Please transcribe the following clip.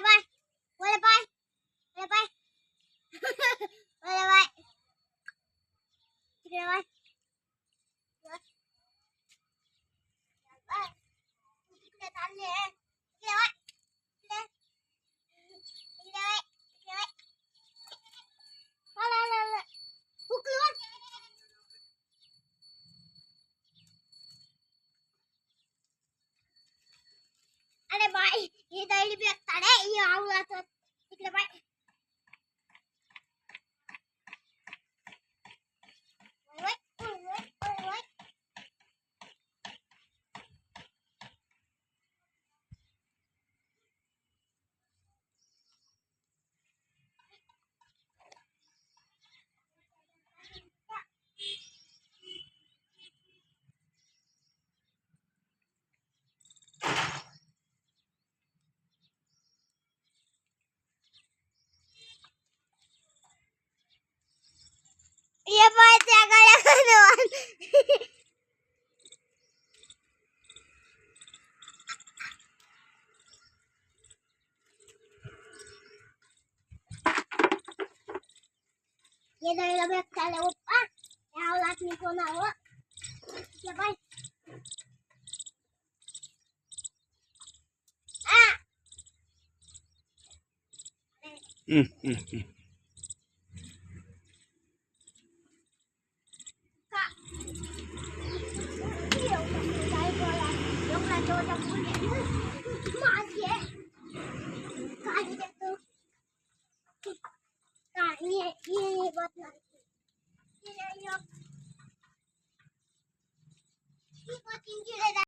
bye. Boleh bye. Boleh bye. Boleh bye. Boleh bye. Kita tanya. Boleh bye. Boleh. Boleh bye. Boleh bye. Boleh. Keluar. अरे भाई ये दैली भी आता है ये आउला तो निकले भाई ओए ओए ओए ओए ये भाई त्यागा लगाने ये दैली भी आता है ऊपर ये आउला निको ना वो ये भाई आ